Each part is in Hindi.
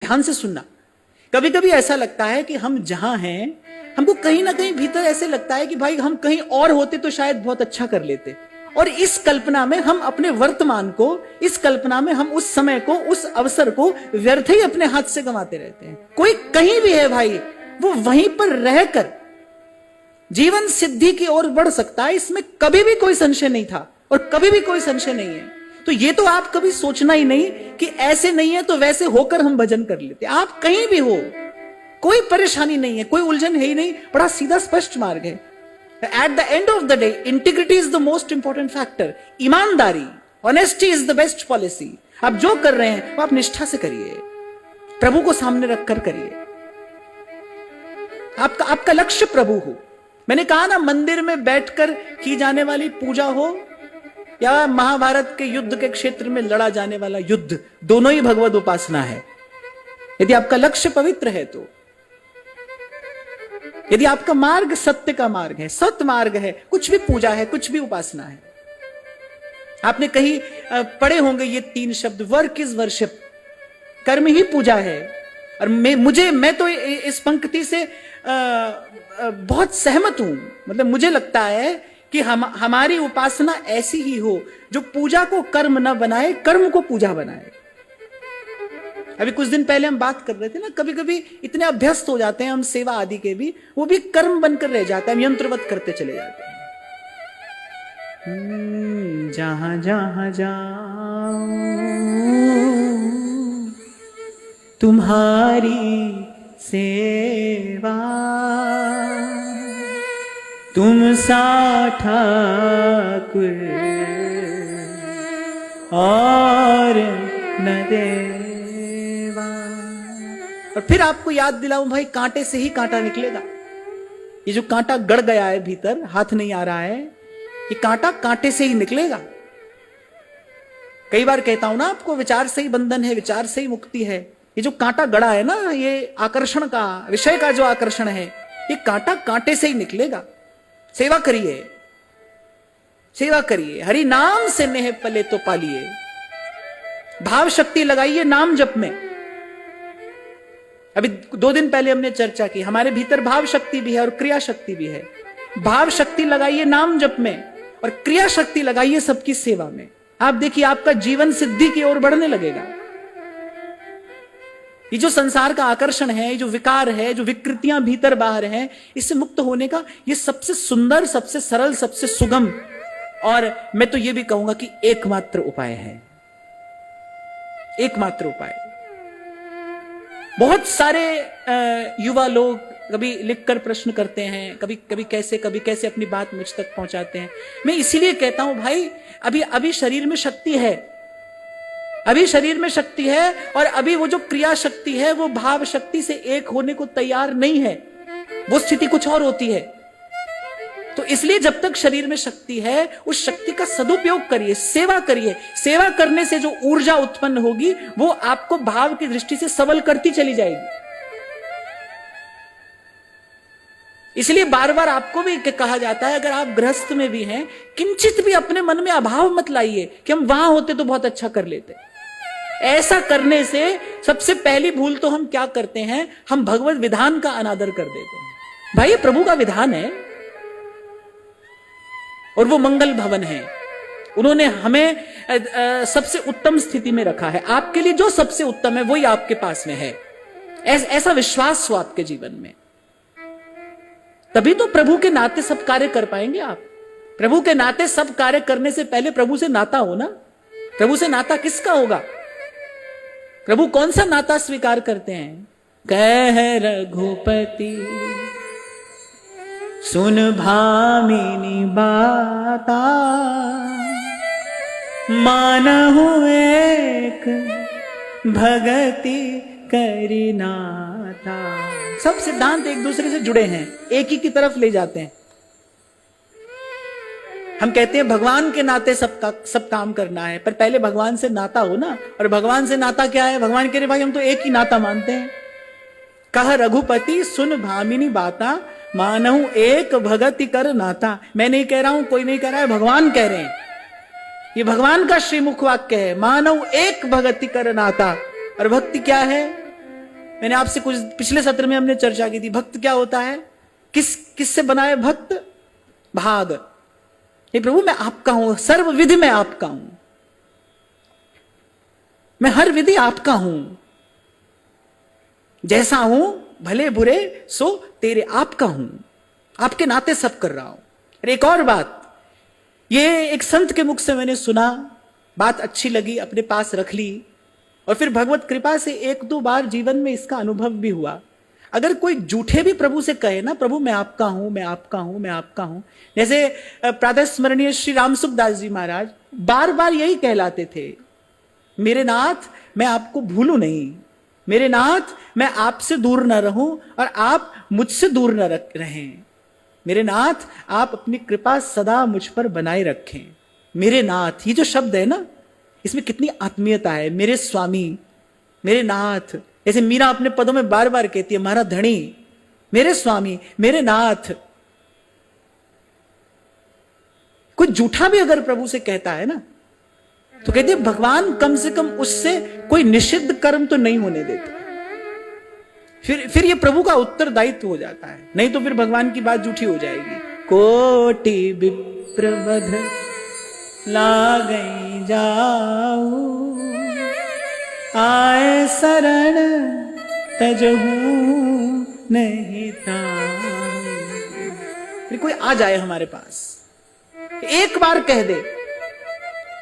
ध्यान से सुनना। कभी कभी ऐसा लगता है कि हम जहां हैं, हमको कहीं ना कहीं भीतर ऐसे लगता है कि भाई हम कहीं और होते तो शायद बहुत अच्छा कर लेते, और इस कल्पना में हम अपने वर्तमान को, इस कल्पना में हम उस समय को, उस अवसर को व्यर्थ ही अपने हाथ से गंवाते रहते हैं। कोई कहीं भी है भाई, वो वहीं पर रहकर जीवन सिद्धि की ओर बढ़ सकता है, इसमें कभी भी कोई संशय नहीं था और कभी भी कोई संशय नहीं है। तो ये तो आप कभी सोचना ही नहीं कि ऐसे नहीं है तो वैसे होकर हम भजन कर लेते। आप कहीं भी हो, कोई परेशानी नहीं है, कोई उलझन है ही नहीं, बड़ा सीधा स्पष्ट मार्ग है। At the end of the day integrity is the most important factor. ईमानदारी, honesty is the best policy. आप जो कर रहे हैं वो आप निष्ठा से करिए, प्रभु को सामने रखकर करिए। आपका लक्ष्य प्रभु हो। मैंने कहा ना, मंदिर में बैठकर की जाने वाली पूजा हो या महाभारत के युद्ध के क्षेत्र में लड़ा जाने वाला युद्ध, दोनों ही भगवद उपासना है। यदि आपका लक्ष्य पवित्र है तो, यदि आपका मार्ग सत्य का मार्ग है, सत्य मार्ग है, कुछ भी पूजा है, कुछ भी उपासना है। आपने कहीं पढ़े होंगे ये 3 शब्द, वर्क इज वर्शिप, कर्म ही पूजा है। और मैं तो इस पंक्ति से बहुत सहमत हूं। मतलब मुझे लगता है कि हमारी उपासना ऐसी ही हो जो पूजा को कर्म न बनाए, कर्म को पूजा बनाए। अभी कुछ दिन पहले हम बात कर रहे थे ना, कभी कभी इतने अभ्यस्त हो जाते हैं हम सेवा आदि के भी, वो भी कर्म बनकर रह जाता है, हम यंत्रवत करते चले जाते हैं। जहां जहां जाऊं तुम्हारी सेवा, तुम सा ठाकुर और न देवा। और फिर आपको याद दिलाऊं भाई, कांटे से ही कांटा निकलेगा। ये जो कांटा गड़ गया है भीतर, हाथ नहीं आ रहा है, ये कांटा कांटे से ही निकलेगा। कई बार कहता हूं ना आपको, विचार से ही बंधन है, विचार से ही मुक्ति है। ये जो कांटा गड़ा है ना, ये आकर्षण का, विषय का जो आकर्षण है, ये कांटा कांटे से ही निकलेगा। सेवा करिए, सेवा करिए, हरि नाम से नेह पले तो पालिए। भाव शक्ति लगाइए नाम जप में। अभी 2 दिन पहले हमने चर्चा की, हमारे भीतर भाव शक्ति भी है और क्रिया शक्ति भी है। भाव शक्ति लगाइए नाम जप में और क्रिया शक्ति लगाइए सबकी सेवा में। आप देखिए आपका जीवन सिद्धि की ओर बढ़ने लगेगा। ये जो संसार का आकर्षण है, जो विकार है, जो विकृतियां भीतर बाहर हैं, इससे मुक्त होने का ये सबसे सुंदर, सबसे सरल, सबसे सुगम, और मैं तो ये भी कहूंगा कि एकमात्र उपाय है। एकमात्र उपाय। बहुत सारे युवा लोग कभी लिखकर प्रश्न करते हैं, कभी कैसे अपनी बात मुझ तक पहुंचाते हैं। मैं इसीलिए कहता हूं भाई, अभी शरीर में शक्ति है, अभी शरीर में शक्ति है, और अभी वो जो क्रिया शक्ति है वो भाव शक्ति से एक होने को तैयार नहीं है। वो स्थिति कुछ और होती है। तो इसलिए जब तक शरीर में शक्ति है, उस शक्ति का सदुपयोग करिए, सेवा करिए। सेवा करने से जो ऊर्जा उत्पन्न होगी वो आपको भाव की दृष्टि से सबल करती चली जाएगी। इसलिए बार बार आपको भी कहा जाता है, अगर आप गृहस्थ में भी हैं, किंचित भी अपने मन में अभाव मत लाइए कि हम वहां होते तो बहुत अच्छा कर लेते। ऐसा करने से सबसे पहली भूल तो हम क्या करते हैं, हम भगवत विधान का अनादर कर देते हैं। भाई ये प्रभु का विधान है और वो मंगल भवन है। उन्होंने हमें सबसे उत्तम स्थिति में रखा है। आपके लिए जो सबसे उत्तम है वही आपके पास में है। ऐसा विश्वास हो आपके जीवन में, तभी तो प्रभु के नाते सब कार्य कर पाएंगे आप। प्रभु के नाते सब कार्य करने से पहले प्रभु से नाता हो ना। प्रभु से नाता किसका होगा? प्रभु कौन सा नाता स्वीकार करते हैं? कह रघुपति सुन भामिनी बाता, मानहु एक भगति करी नाता। सब सिद्धांत एक दूसरे से जुड़े हैं, एक ही की तरफ ले जाते हैं। हम कहते हैं भगवान के नाते सब काम करना है, पर पहले भगवान से नाता हो ना। और भगवान से नाता क्या है? भगवान कह रहे भाई हम तो एक ही नाता मानते हैं। कह रघुपति सुन भामिनी बाता, मानहु एक भगति कर नाता। मैं नहीं कह रहा हूं, कोई नहीं कह रहा है, भगवान कह रहे हैं। ये भगवान का श्रीमुख वाक्य है, मानहु एक भगति कर नाता। और भक्ति क्या है? मैंने आपसे कुछ पिछले सत्र में हमने चर्चा की थी, भक्त क्या होता है, किससे बना है भक्त? भाग। हे प्रभु मैं आपका हूं, सर्व विधि में आपका हूं, मैं हर विधि आपका हूं, जैसा हूं भले बुरे सो तेरे आपका हूं, आपके नाते सब कर रहा हूं। और एक और बात, ये एक संत के मुख से मैंने सुना, बात अच्छी लगी, अपने पास रख ली, और फिर भगवत कृपा से एक दो बार जीवन में इसका अनुभव भी हुआ। अगर कोई झूठे भी प्रभु से कहे ना, प्रभु मैं आपका हूं, मैं आपका हूं, मैं आपका हूं, जैसे प्रातः स्मरणीय श्री रामसुखदास जी महाराज बार बार यही कहलाते थे, मेरे नाथ मैं आपको भूलूं नहीं, मेरे नाथ मैं आपसे दूर न रहूं और आप मुझसे दूर न रहें, मेरे नाथ आप अपनी कृपा सदा मुझ पर बनाए रखें। मेरे नाथ, ये जो शब्द है ना, इसमें कितनी आत्मीयता है। मेरे स्वामी, मेरे नाथ, जैसे मीरा अपने पदों में बार बार कहती है, हमारा धनी, मेरे स्वामी, मेरे नाथ। कोई झूठा भी अगर प्रभु से कहता है ना, तो कहते हैं भगवान कम से कम उससे कोई निषिद्ध कर्म तो नहीं होने देता। फिर ये प्रभु का उत्तरदायित्व हो जाता है, नहीं तो फिर भगवान की बात झूठी हो जाएगी। कोटि विप्रबध लागई जाऊ, आए शरण तजहू नहीं ताऊ। फिर कोई आ जाए हमारे पास, एक बार कह दे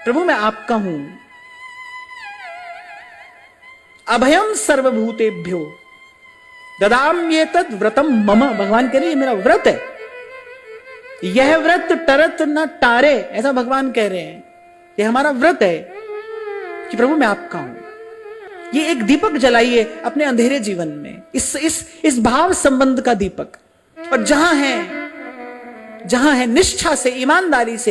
प्रभु मैं आपका हूं, अभयम सर्वभूतेभ्यो ददाम्येतद् व्रतम मम। भगवान कह रहे ये मेरा व्रत है, यह व्रत टरत न टारे, ऐसा भगवान कह रहे हैं, ये हमारा व्रत है कि प्रभु मैं आपका हूं। ये एक दीपक जलाइए अपने अंधेरे जीवन में, इस भाव संबंध का दीपक। और जहां है निष्ठा से, ईमानदारी से